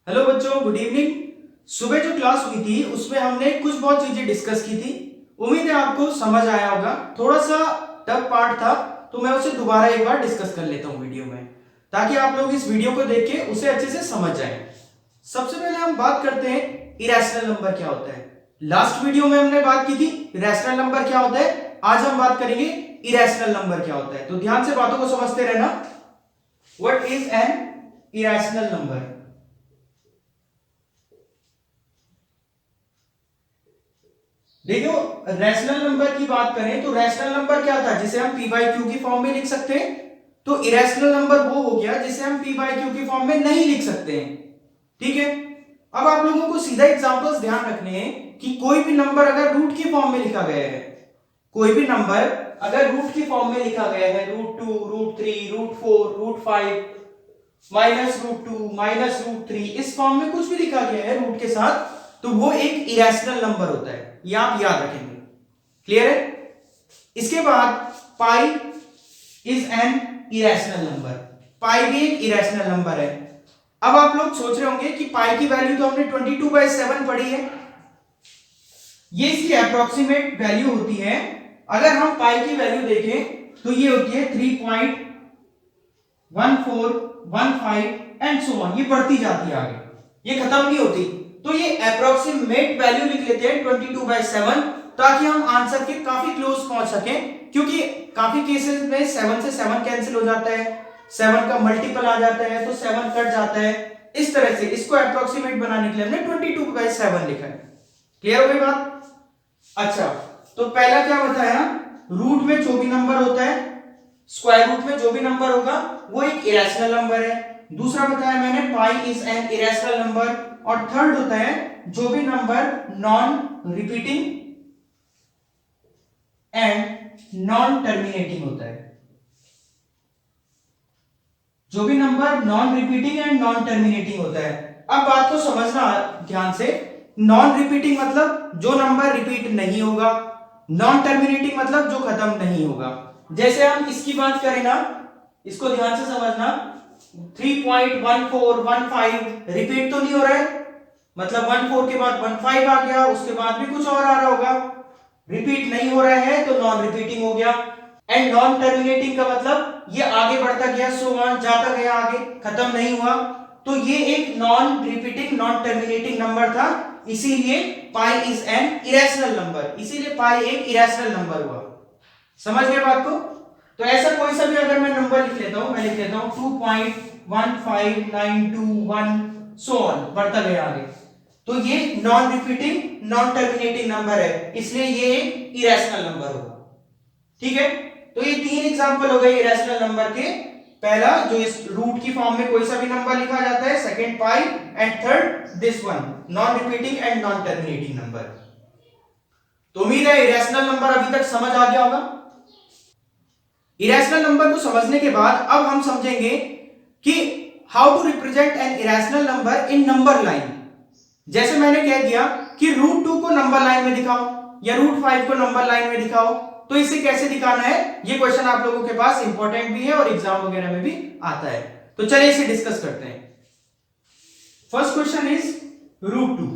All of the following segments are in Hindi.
हेलो बच्चों, गुड इवनिंग। सुबह जो क्लास हुई थी उसमें हमने कुछ बहुत चीजें डिस्कस की थी। उम्मीद है आपको समझ आया होगा। थोड़ा सा टफ पार्ट था तो मैं उसे दोबारा एक बार डिस्कस कर लेता हूँ वीडियो में, ताकि आप लोग इस वीडियो को देख के उसे अच्छे से समझ जाएं। सबसे पहले हम बात करते हैं इरेशनल नंबर क्या होता है। लास्ट वीडियो में हमने बात की थी रैशनल नंबर क्या होता है। आज हम बात करेंगे इरेशनल नंबर क्या होता है। तो ध्यान से बातों को समझते रहना। What is an irrational number? देखो, रैशनल नंबर की बात करें तो रैशनल नंबर क्या था जिसे हम p बाई क्यू की फॉर्म में लिख सकते हैं। तो इरेशनल नंबर वो हो गया जिसे हम p बाई क्यू की फॉर्म में नहीं लिख सकते हैं। ठीक है, अब आप लोगों को सीधा एग्जांपल्स ध्यान रखने हैं कि कोई भी नंबर अगर रूट की फॉर्म में लिखा गया है, कोई भी नंबर अगर रूट की फॉर्म में लिखा गया है, root 2, root 3, root 4, root 5, minus root 2, minus root 3, इस फॉर्म में कुछ भी लिखा गया है रूट के साथ, तो वो एक इरेशनल नंबर होता है। ये आप याद रखेंगे। क्लियर है? इसके बाद pi is an irrational number. Pi भी एक इरेशनल नंबर है। अब आप लोग सोच रहे होंगे कि पाई की वैल्यू तो हमने 22/7 पढ़ी है, ये इसकी अप्रोक्सीमेट वैल्यू होती है। अगर हम पाई की वैल्यू देखें तो ये होती है 3.1415 एंड सो ऑन, ये बढ़ती जाती है आगे, ये खत्म नहीं होती। तो ये अप्रोक्सीमेट वैल्यू लिख लेते हैं 22/7, ताकि हम आंसर के काफी क्लोज पहुंच सकें, क्योंकि काफी केसेस में 7 से 7 कैंसिल हो जाता है, 7 का मल्टीपल आ जाता है तो 7 कट जाता है। इस तरह से इसको अप्रोक्सीमेट बनाने के लिए हमने 22/7 लिखा है। क्लियर हो गई बात? अच्छा, तो पहला क्या बताया, रूट में जो भी नंबर होता है, स्क्वायर रूट में जो भी नंबर होगा वो एक इरेशनल नंबर है। दूसरा बताया मैंने पाई इज एन इरेशनल नंबर। और थर्ड होता है जो भी number non repeating and non terminating होता है। जो भी number non repeating and non terminating होता है। अब बात को समझना ध्यान से। नॉन रिपीटिंग मतलब जो नंबर रिपीट नहीं होगा, नॉन टर्मिनेटिंग मतलब जो खत्म नहीं होगा। जैसे हम इसकी बात करें ना, इसको ध्यान से समझना, 3.1415 रिपीट तो नहीं हो रहा है, मतलब 14 के बाद 15 आ गया, उसके बाद भी कुछ और आ रहा होगा, रिपीट नहीं हो रहा है तो नॉन रिपीटिंग हो गया। एंड नॉन टर्मिनेटिंग का मतलब ये आगे बढ़ता गया, सो ऑन जाता गया आगे, खत्म नहीं हुआ, तो ये एक non repeating non terminating number था, इसीलिए पाई इज एन इरेशनल नंबर, इसीलिए पाई एक इरेशनल नंबर हुआ। समझ गए बात को? तो ऐसा कोई सा भी अगर मैं नंबर लिख लेता हूं, मैं लिख लेता हूं 2.15921 सो ऑन, बढ़ता गया आगे, तो ये non repeating non terminating number है, इसलिए ये एक इरेशनल नंबर होगा। ठीक है, तो ये तीन एग्जांपल हो गए इरेशनल नंबर के। पहला जो इस रूट की फॉर्म में कोई सा भी नंबर लिखा जाता है, second pi, and third this one non repeating and non terminating number. तो उम्मीद है इरेशनल नंबर अभी तक समझ आ गया होगा। इरेशनल नंबर को समझने के बाद अब हम समझेंगे कि how to represent an irrational number in number line. जैसे मैंने कह दिया कि रूट 2 को नंबर लाइन में दिखाओ या रूट 5 को नंबर लाइन में दिखाओ, तो इसे कैसे दिखाना है, ये क्वेश्चन आप लोगों के पास इंपॉर्टेंट भी है और एग्जाम वगैरह में भी आता है। तो चलिए इसे डिस्कस करते हैं। First question is root 2।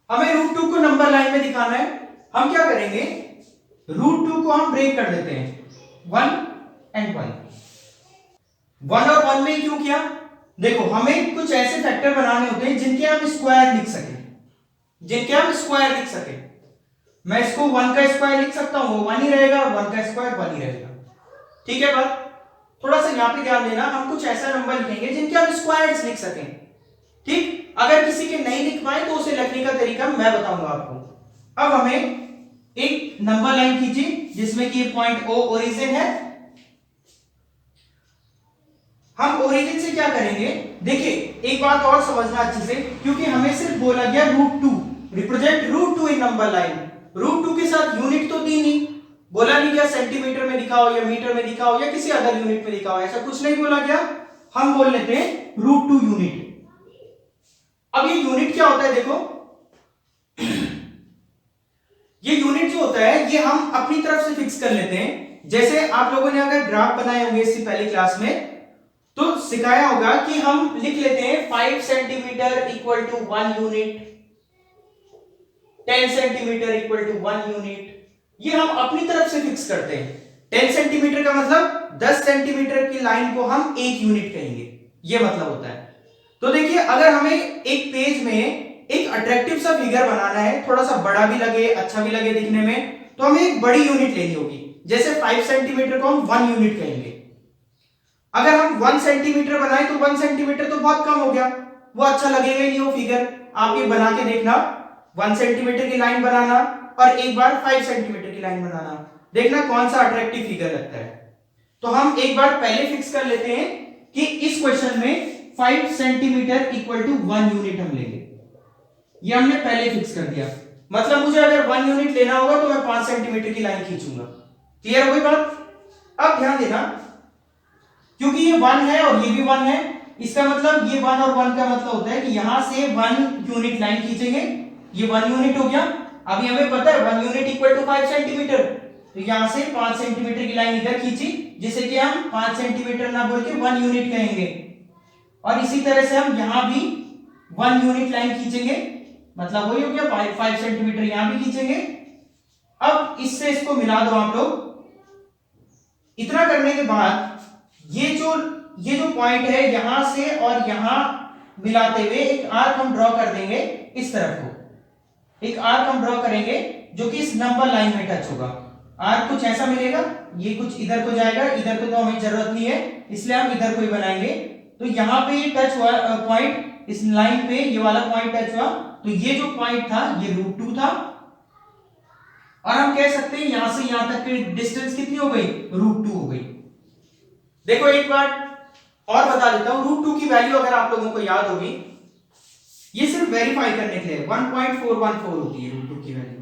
हमें रूट 2 को नंबर लाइन में दिखाना है। हम क्या करेंगे, रूट 2 को हम ब्रेक कर देते हैं, 1 एंड 1। 1 और 1 में क्यों किया? देखो, हमें कुछ ऐसे फैक्टर बनाने होते हैं जिनके हम स्क्वायर लिख सके, जिनके हम स्क्वायर लिख सके। मैं इसको 1 का स्क्वायर लिख सकता हूं, वो 1 ही रहेगा, और 1 का स्क्वायर 1 ही रहेगा। ठीक है बात? थोड़ा सा यहां पे ध्यान देना, हम कुछ ऐसा नंबर लिखेंगे जिनके हम स्क्वायर्स लिख सकें। ठीक, अगर किसी के नहीं लिख पाए तो उसे लिखने का तरीका मैं बताऊंगा आपको। अब हमें एक नंबर लाइन कीजिए जिसमें कि पॉइंट ओ ओरिजिन है। हम ओरिजिन से क्या करेंगे, देखिए एक बात और समझना अच्छे से, क्योंकि हमें सिर्फ बोला गया रूट 2, रिप्रेजेंट रूट 2 इन नंबर लाइन। रूट 2 के साथ यूनिट तो दी नहीं, बोला नहीं गया सेंटीमीटर में दिखाओ या मीटर में दिखाओ या किसी अदर यूनिट में दिखाओ, ऐसा कुछ नहीं बोला गया। हम बोल लेते हैं रूट 2 यूनिट। अब ये यूनिट क्या होता है, देखो ये यूनिट जो होता है ये हम अपनी तरफ से फिक्स कर लेते हैं। जैसे आप लोगों ने अगर ग्राफ बनाए होंगे इससे पहले क्लास में, तो सिखाया होगा कि हम लिख लेते हैं 5 centimetre equal to 1 unit, 10 centimetre equal to 1 unit, ये हम अपनी तरफ से फिक्स करते हैं। 10 सेंटीमीटर का मतलब 10 सेंटीमीटर की लाइन को हम 1 यूनिट कहेंगे, ये मतलब होता है। तो देखिए अगर हमें एक पेज में एक अट्रैक्टिव सा फिगर बनाना है, थोड़ा सा बड़ा भी लगे, अच्छा भी लगे दिखने में, तो हमें एक बड़ी यूनिट लेनी होगी। जैसे 5 सेंटीमीटर को हम 1 यूनिट कहेंगे। अगर हम 1 सेंटीमीटर बनाए तो 1 सेंटीमीटर तो बहुत कम हो गया, वो अच्छा लगेगा ही नहीं वो फिगर। आप ये बना के देखना, 1 सेंटीमीटर की लाइन बनाना और एक बार 5 सेंटीमीटर की लाइन बनाना, देखना कौन सा अट्रैक्टिव फिगर लगता है। तो हम एक बार पहले फिक्स कर लेते हैं कि इस क्वेश्चन में 5 सेंटीमीटर इक्वल टू 1 यूनिट हम लेंगे। ये हमने पहले फिक्स कर दिया, मतलब मुझे अगर 1 यूनिट लेना होगा तो मैं 5 सेंटीमीटर की लाइन खींचूंगा। क्लियर हो गई बात? अब ध्यान देना, क्योंकि ये 1 है और ये भी 1 है, इसका मतलब ये 1 और 1 का मतलब होता है कि यहां से 1 यूनिट लाइन खींचेंगे, ये 1 यूनिट हो गया। अभी हमें पता है 1 यूनिट इक्वल टू 5 सेंटीमीटर, तो यहां से 5 सेंटीमीटर की लाइन इधर खींची, जिसे कि हम 5 सेंटीमीटर ना बोल के 1 यूनिट कहेंगे। और इसी तरह से हम यहां भी 1 यूनिट लाइन खींचेंगे, मतलब वही हो गया 5 सेंटीमीटर यहां भी खींचेंगे। अब इससे इसको मिला दो आप लोग। इतना करने के बाद ये जो पॉइंट है यहां से और यहां मिलाते हुए एक आर्क हम ड्रॉ कर देंगे, इस तरफ को एक आर्क हम ड्रॉ करेंगे जो कि इस नंबर लाइन में टच होगा। आर्क कुछ ऐसा मिलेगा, ये कुछ इधर को जाएगा, इधर को तो हमें जरूरत नहीं है इसलिए हम इधर को ही बनाएंगे। तो यहां पे ये टच हुआ पॉइंट, इस लाइन पे ये वाला पॉइंट टच हुआ, तो ये जो पॉइंट था ये √2 था। और हम कह सकते हैं यहां से यहां तक की डिस्टेंस कितनी हो गई? √2 हो गई। देखो एक बार और बता देता हूं, √2 की वैल्यू अगर आप लोगों को याद होगी, ये सिर्फ वेरीफाई करने के लिए 1.414 होती है √2 की वैल्यू।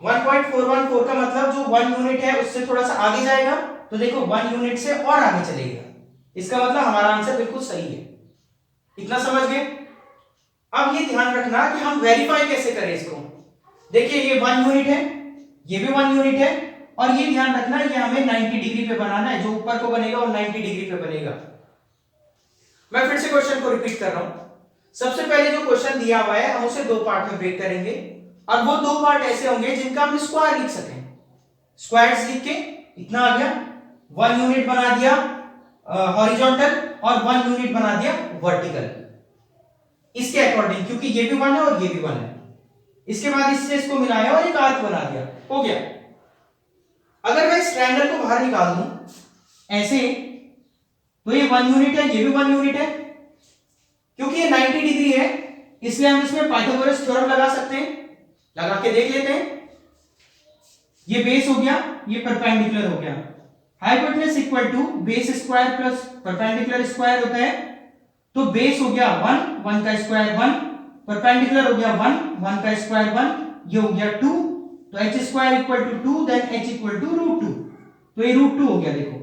1.414 का मतलब जो 1 यूनिट है उससे थोड़ा सा आगे जाएगा, तो देखो 1 यूनिट से और आगे चलेगा, इसका मतलब हमारा आंसर बिल्कुल सही है। इतना समझ गए? अब ये ध्यान रखना कि हम वेरीफाई कैसे करें इसको। देखिए ये 1 यूनिट है, ये भी 1 यूनिट है, और ये ध्यान रखना ये हमें 90 डिग्री पे बनाना है, जो ऊपर को बनेगा वो 90 डिग्री पे बनेगा। मैं फिर से क्वेश्चन को रिपीट कर रहा हूं। सबसे पहले जो क्वेश्चन दिया हुआ है हम उसे 2 पार्ट में ब्रेक करेंगे, और वो 2 पार्ट ऐसे होंगे जिनका हम स्क्वायर लिख सकें। स्क्वायर्स लिख के इतना आ गया, 1 यूनिट बना दिया हॉरिजॉन्टल और 1 यूनिट बना दिया वर्टिकल, इसके अकॉर्डिंग, क्योंकि ये भी 1 है और ये भी 1 है। इसके बाद इससे इसको मिलाया और एक आर्क बना दिया, हो गया। अगर मैं इस ट्रायंगल को बाहर निकाल दूं ऐसे, तो ये 1 यूनिट है, ये भी 1 यूनिट है। क्योंकि ये 90 डिग्री है इसलिए हम इसमें पाइथागोरस थ्योरम लगा सकते हैं, लगा के देख लेते हैं। ये बेस हो गया, ये परपेंडिकुलर हो गया। Hypotenuse equal to base square plus perpendicular square होता है, तो बेस हो गया 1, 1 का स्क्वायर 1, परपेंडिकुलर हो गया 1, 1 का स्क्वायर 1, ये हो गया 2, तो h square equal to 2, then h equal to √2, तो ये √2 हो गया। देखो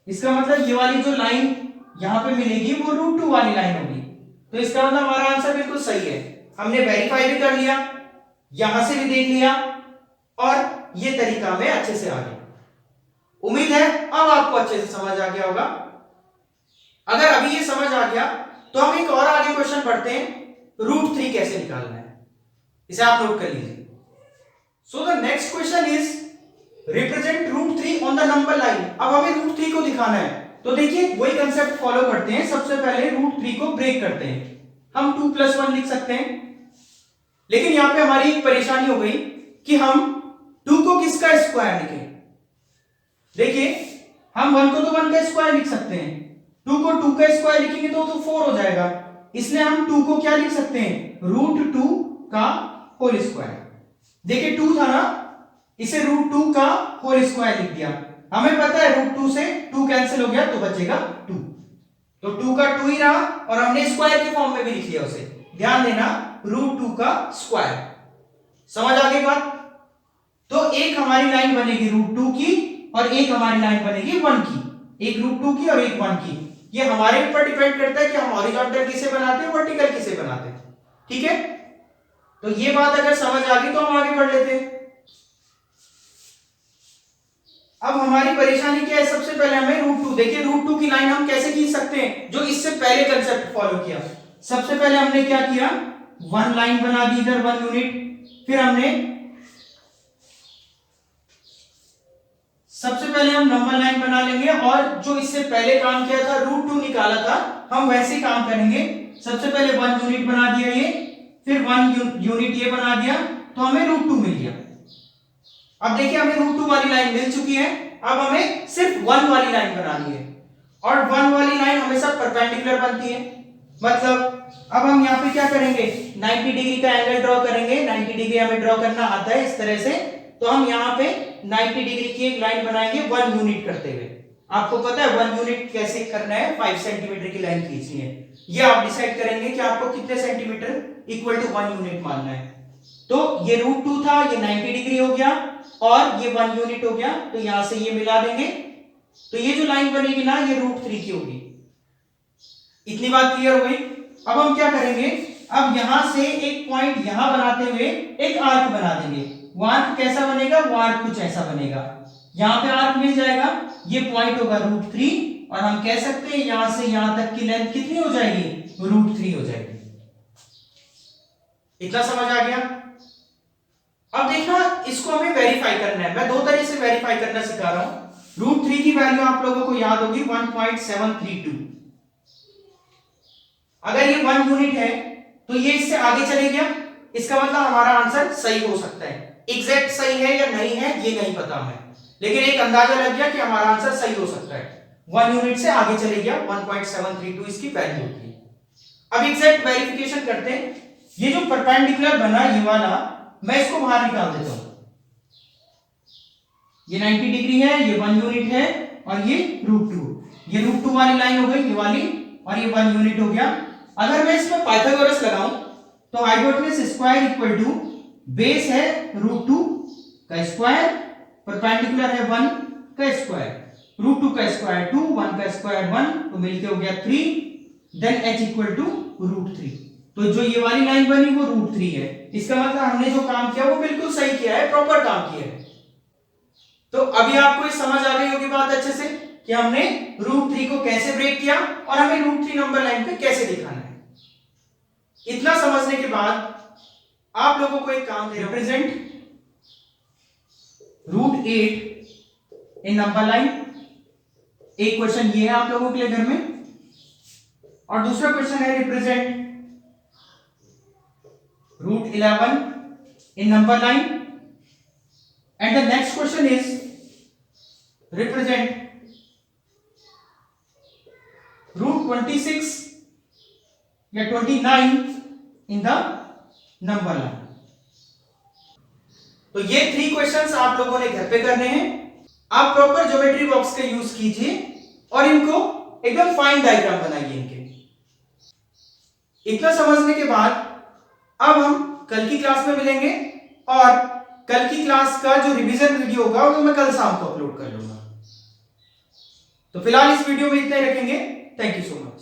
इसका मतलब ये वाली जो लाइन यहां पे मिलेगी वो √2 वाली लाइन होगी, तो इसका मतलब हमारा आंसर बिल्कुल सही है। हमने वेरीफाई भी कर लिया, यहां से भी देख लिया, और ये तरीका में अच्छे से आ गया। उम्मीद है अब आपको अच्छे से समझ आ गया होगा। अगर अभी ये समझ आ गया तो हम एक और आगे क्वेश्चन पढ़ते हैं, √3 कैसे निकालना है, इसे आप नोट कर लीजिए। So the next question is represent √3 on the number line. अब हमें √3 को दिखाना है, तो देखिए वही कंसेप्ट फॉलो करते हैं। सबसे पहले √3 को ब्रेक करते हैं, हम 2 + 1 लिख सकते हैं, लेकिन यहां पे हमारी एक परेशानी हो गई कि हम 2 को किसका स्क्वायर लिखें। देखिए हम 1 को तो 1 का स्क्वायर लिख सकते हैं, 2 को 2 का स्क्वायर लिखेंगे तो 4 हो जाएगा, इसलिए हम 2 को क्या लिख सकते हैं? √2 का होल स्क्वायर। देखिए 2 था ना, इसे √2 का होल स्क्वायर लिख दिया। हमें पता है √2 से 2 कैंसिल हो गया तो बचेगा 2, तो 2 का 2 ही रहा, और हमने स्क्वायर के फॉर्म में भी लिख लिया उसे। ध्यान देना, √2 का स्क्वायर। समझ आ गई बात? तो एक हमारी लाइन बनेगी √2 की और एक हमारी लाइन बनेगी 1 की, एक √2 की और एक 1 की। ये हमारे ऊपर डिपेंड करता है कि हम हॉरिजॉन्टल किसे बनाते हैं, वर्टिकल किसे बनाते हैं। ठीक है, तो ये बात अगर समझ आ गई तो हम आगे बढ़ लेते हैं। अब हमारी परेशानी क्या है, सबसे पहले हमें √2, देखिए √2 की लाइन हम कैसे खींच सकते हैं, जो इससे पहले कंसेप्ट फॉलो किया। सबसे पहले हमने क्या किया, 1 लाइन बना दी इधर 1 यूनिट, फिर हमने सबसे पहले हम नंबर लाइन बना लेंगे, और जो इससे पहले काम किया था √2 निकाला था, हम वैसे ही काम करेंगे। सबसे पहले 1 यूनिट बना दिया ये, फिर 1 यूनिट ये बना दिया, तो हमें √2 मिल गया। अब देखिए हमें √2 वाली लाइन मिल चुकी है, अब हमें सिर्फ 1 वाली लाइन बनानी है, और 1 वाली लाइन हमेशा परपेंडिकुलर बनती है। मतलब अब हम यहाँ पे क्या करेंगे, 90 डिग्री का एंगल ड्रॉ करेंगे। 90 डिग्री हमें ड्रॉ करना आता है इस तरह से, तो हम यहाँ पे 90 डिग्री की एक लाइन बनाएंगे 1 यूनिट करते हुए। आपको पता है 1 यूनिट कैसे करना है, 5 सेंटीमीटर की लाइन खींचनी है। ये आप डिसाइड करेंगे कि आपको कितने सेंटीमीटर इक्वल टू 1 यूनिट मानना है। तो ये √2 था, ये 90 डिग्री हो गया, और ये 1 यूनिट हो गया, तो यहां से ये मिला देंगे, तो ये जो लाइन बनेगी ना, ये √3 की होगी। इतनी बात क्लियर हो गई। अब हम क्या करेंगे, अब यहां से एक पॉइंट यहां बनाते हुए एक आर्क बना देंगे। वो आर्क कैसा बनेगा, वो आर्क कुछ ऐसा बनेगा। यहां पे आर्क मिल जाएगा, ये पॉइंट होगा √3, और हम कह सकते हैं यहां से यहां तक की लेंथ कितनी हो जाएगी, √3 हो जाएगी। इतना समझ आ गया। अब देखना, इसको हमें वेरीफाई करना है। मैं 2 तरह से वेरीफाई करना सिखा रहा हूं। √3 की वैल्यू आप लोगों को याद होगी 1.732। अगर ये 1 यूनिट है तो ये इससे आगे चले गया, इसका मतलब हमारा आंसर सही हो सकता है। एग्जैक्ट सही है या नहीं है ये नहीं पता हमें, लेकिन एक अंदाजा लग गया कि हमारा आंसर सही हो सकता है। 1 यूनिट से आगे चले गया, 1.732 इसकी वैल्यू होती है। अब एग्जैक्ट वेरिफिकेशन करते हैं। ये जो परपेंडिकुलर बना ये वाला, मैं इसको बाहर निकाल देता हूं। ये 90 डिग्री है, ये 1 यूनिट है, और ये √2, ये √2 वाली लाइन हो गई ये वाली, और ये 1 यूनिट हो गया। अगर मैं इसमें पाइथागोरस लगाऊं तो hypotenuse square equal to base है √2 का स्क्वायर, परपेंडिकुलर है 1 का स्क्वायर, √2 का स्क्वायर 2, 1 का स्क्वायर 1, तो मिलके हो गया 3, देन h इक्वल टू √3। तो जो ये वाली लाइन बनी वो √3 है। इसका मतलब हमने जो काम किया वो बिल्कुल सही किया है, प्रॉपर काम किया है। तो अभी आपको ये समझ आ गई होगी बात अच्छे से कि हमने √3 को कैसे ब्रेक किया, और हमें √3 नंबर लाइन पे कैसे दिखाना है। इतना समझने के बाद आप लोगों को एक काम दे, रिप्रेजेंट √8 इन नंबर लाइन। एक क्वेश्चन ये है आप लोगों के लिए घर में, और दूसरा क्वेश्चन है represent √11 in number line, and the next question is represent √26 या 29 in the number line। तो ये 3 क्वेश्चंस आप लोगों ने घर पे करने हैं। आप प्रॉपर ज्योमेट्री बॉक्स का यूज कीजिए और इनको एकदम फाइन डायग्राम बनाइए इनके। इतना समझने के बाद अब हम कल की क्लास में मिलेंगे, और कल की क्लास का जो रिवीजन वीडियो होगा वो मैं कल शाम को अपलोड कर लूंगा। तो फिलहाल इस वीडियो में इतना ही रखेंगे। Thank you so much.